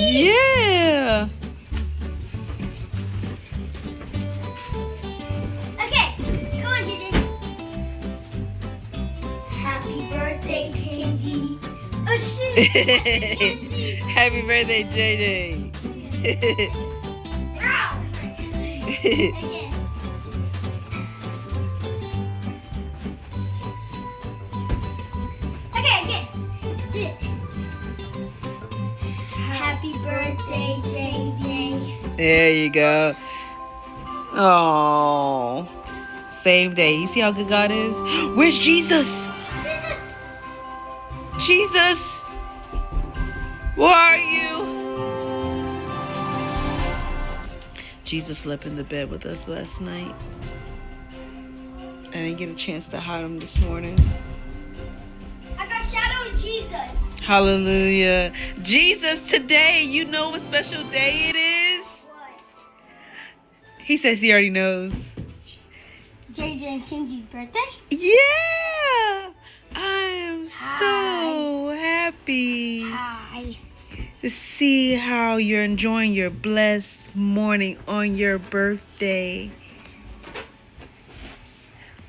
Yeah. Okay, come on, JJ. Happy birthday, Kinsey. Oh, shoot. Kinsey. Happy birthday, JJ. Ow. Again. Okay, again. Happy birthday, JJ. There you go. Oh, same day. You see how good God is? Where's Jesus? Jesus, where are you? Jesus slept in the bed with us last night. I didn't get a chance to hide him this morning. I got Shadow and Jesus. Hallelujah. Jesus, today, you know what special day it is? What? He says he already knows. JJ and Kinsey's birthday? Yeah! I am so happy Hi. to see how you're enjoying your blessed morning on your birthday.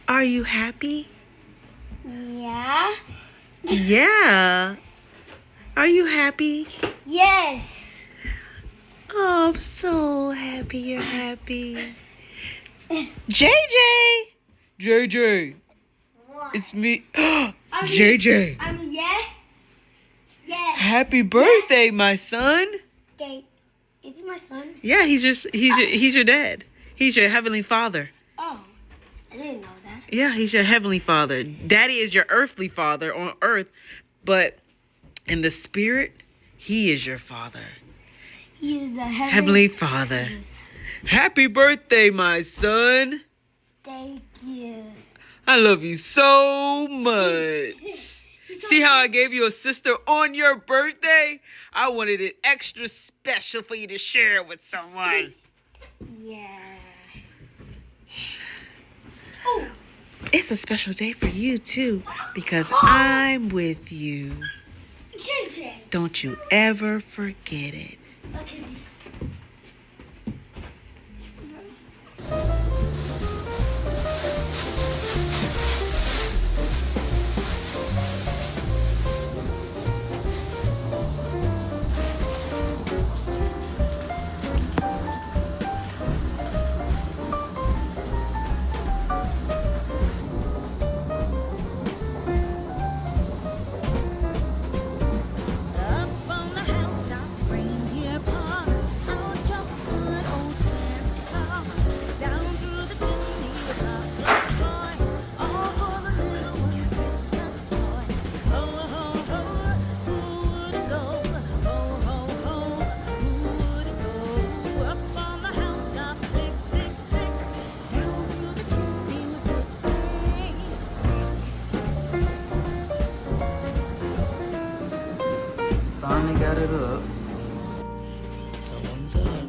Are you happy? Yeah. Yeah. Are you happy? Yes. Oh, I'm so happy you're happy. JJ! JJ! What? It's me. JJ! Yeah. Yes. Happy birthday, my son. Okay. Is he my son? Yeah, he's your dad. He's your heavenly father. Oh. I didn't know that. Yeah, he's your heavenly father. Daddy is your earthly father on earth, but in the spirit, he is your father. He is the Heavenly Father. Happy birthday, my son. Thank you. I love you so much. See how I gave you a sister on your birthday? I wanted it extra special for you to share it with someone. Yeah. Oh. It's a special day for you, too, because I'm with you. JJ. Don't you ever forget it. Okay. Finally got it up. Someone's up.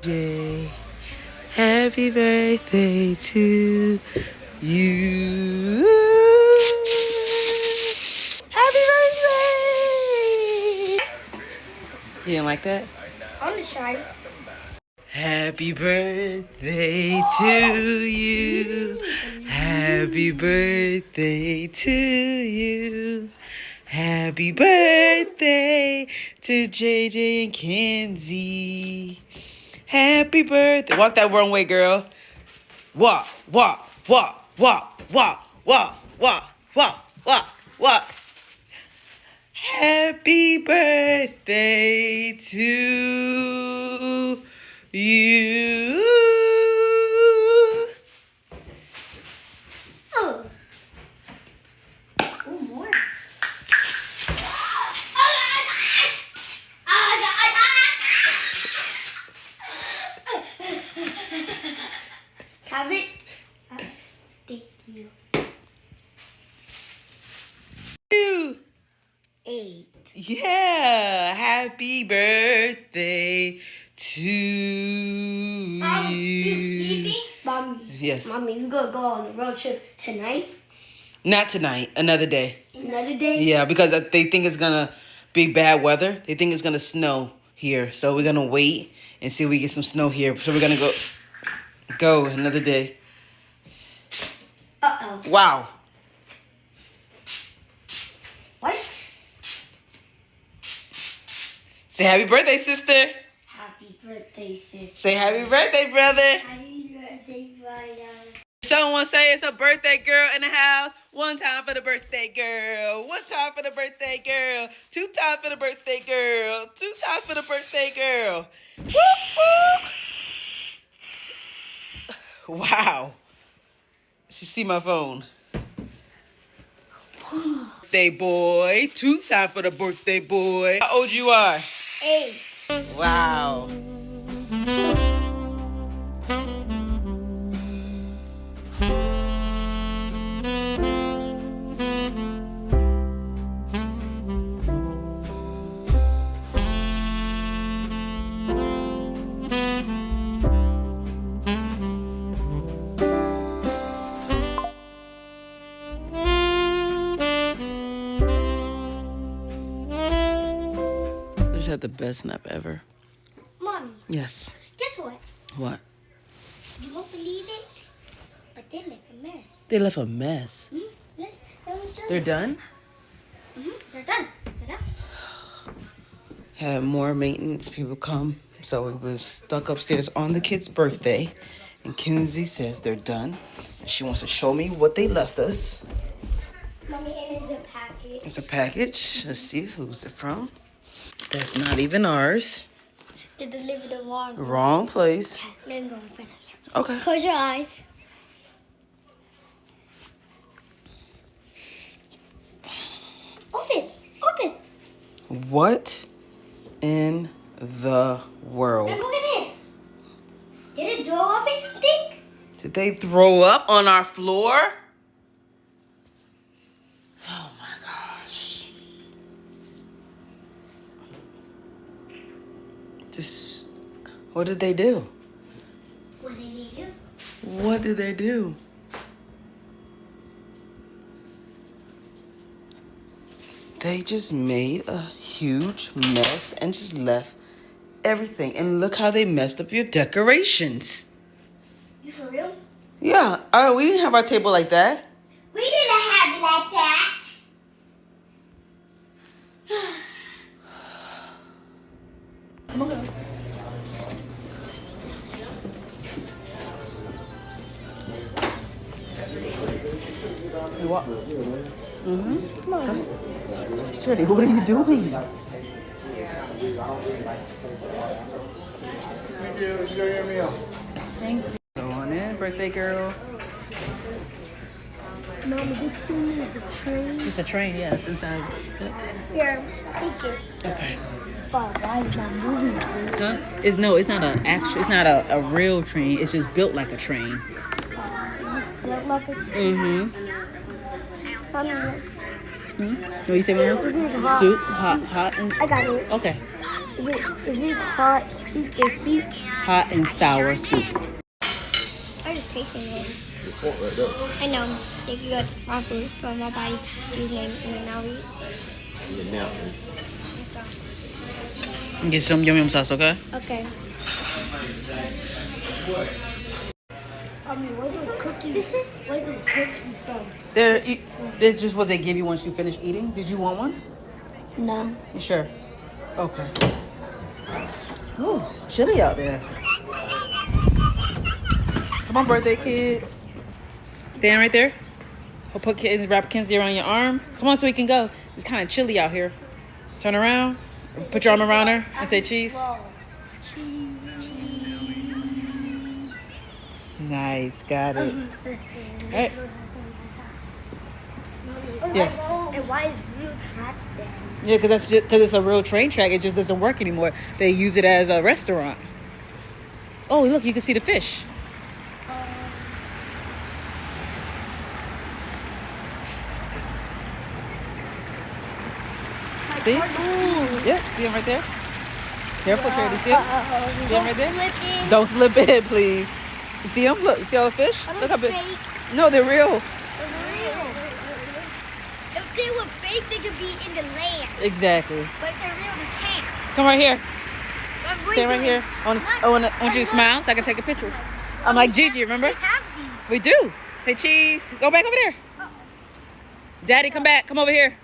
Jay, happy birthday to you. Happy birthday! You didn't like that? I'm gonna try. Happy birthday to you. Happy birthday to you. Happy birthday to JJ and Kenzie. Happy birthday. Walk that wrong way, girl. Walk, walk, walk, walk, walk, walk, walk, walk, walk, walk. Happy birthday to you. Oh. Oh, more. Have it. Thank you. Yeah. Happy birthday to you. You sleeping? Mommy. Yes. Mommy, we gonna go on a road trip tonight? Not tonight. Another day. Another day? Yeah, because they think it's gonna be bad weather. They think it's gonna snow here, so we're gonna wait and see if we get some snow here. So we're gonna go another day. Uh-oh. Wow. What? Say happy birthday, sister. Happy birthday, sister. Say happy birthday, brother. Happy birthday, brother. Someone say it's a birthday girl in the house. One time for the birthday girl. One time for the birthday girl. Two times for the birthday girl. Two times for the birthday girl. Whoop, whoop. Wow. She see my phone. Birthday boy. Two times for the birthday boy. How old you are? 8. Wow. Just had the best nap ever. Mommy, Yes. guess what? What? You won't believe it, but they left a mess. They left a mess. Let me show They're you. done? They're done. They're done. Had more maintenance people come. So it was stuck upstairs on the kid's birthday. And Kinsey says they're done. She wants to show me what they left us. Mommy, and it's a package. It's a package. Let's see who's it from. That's not even ours. They delivered the wrong. Wrong place. Let me go in front of you. Okay. Close your eyes. Open. Open. What in the world? Now look at it. Did it throw up or something? Did they throw up on our floor? Oh my gosh. What did they do? What did he do? What did they do? They just made a huge mess and just left everything. And look how they messed up your decorations. You for real? Yeah, we didn't have our table like that. We didn't have it like that. Come on. You what? Mm-hmm. Come on. Shirley, what are you doing? Thank you. Go on in, birthday girl. Mama, this thing is a train. It's a train, yeah. It's inside. Here, take it. Okay. But why is that moving? Huh? It's not a real train. It's just built like a train. Built like a Mommy, What you say, Mom? This is hot. Soup, hot and I got it. okay. Is this hot soup or soup? Hot and sour soup. I just tasting it. I know. Thank you got my food from my body. His name and then I'll eat. Get some yum sauce, okay? Okay. Where the cookies? Where the cookies from? This is just what they give you once you finish eating. Did you want one? No. You sure? Okay. Ooh, it's chilly out there. Come on, birthday kids. Stand right there. I'll wrap Kinsey around your arm. Come on so we can go. It's kind of chilly out here. Turn around. Put your arm around her and say cheese. Cheese. Nice, got it. All right. And Yes. why is real tracks there? Yeah, because it's a real train track. It just doesn't work anymore. They use it as a restaurant. Oh, look, you can see the fish. See? Ooh, yep, see him right there? Careful, Charity. See him? See him right there? Don't slip in, please. You see him? Look, see all the fish? Look how big. No, they're real. If they were fake, they could be in the land. Exactly. But if they're real, they can't. Come right here. But Stand right here. I want you to smile so I can take a picture. I'm like Gigi, remember? We have these. We do. Say cheese. Go back over there. Daddy, come back. Come over here.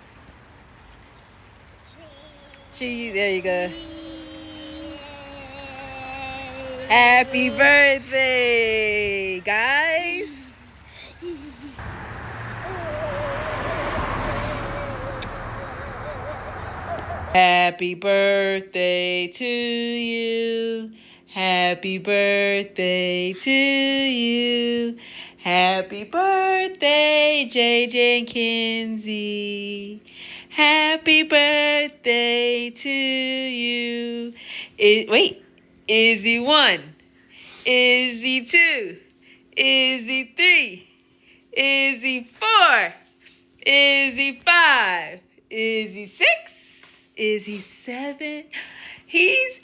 Cheese. There you go. Happy birthday, guys. Happy birthday to you. Happy birthday to you. Happy birthday, JJ and Kinsey. Happy birthday to you. Wait, is he 1? Is he 2? Is he 3? Is he 4? Is he 5? Is he 6? Is he 7? He's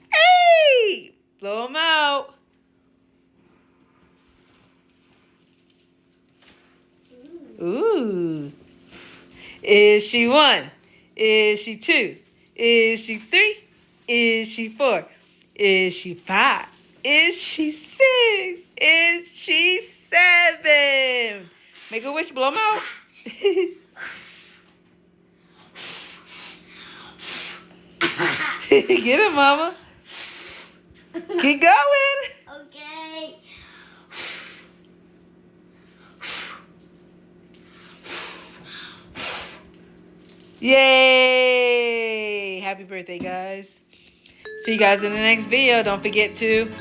8. Blow him out. Ooh. Is she 1? Is she 2? Is she 3? Is she 4? Is she 5? Is she 6? Is she 7? Make a wish, blow him out. Get him, mama. Keep going. Okay. Yay! Happy birthday, guys. See you guys in the next video. Don't forget to Like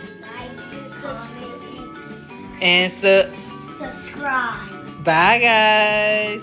and subscribe. and subscribe. Subscribe. Bye, guys.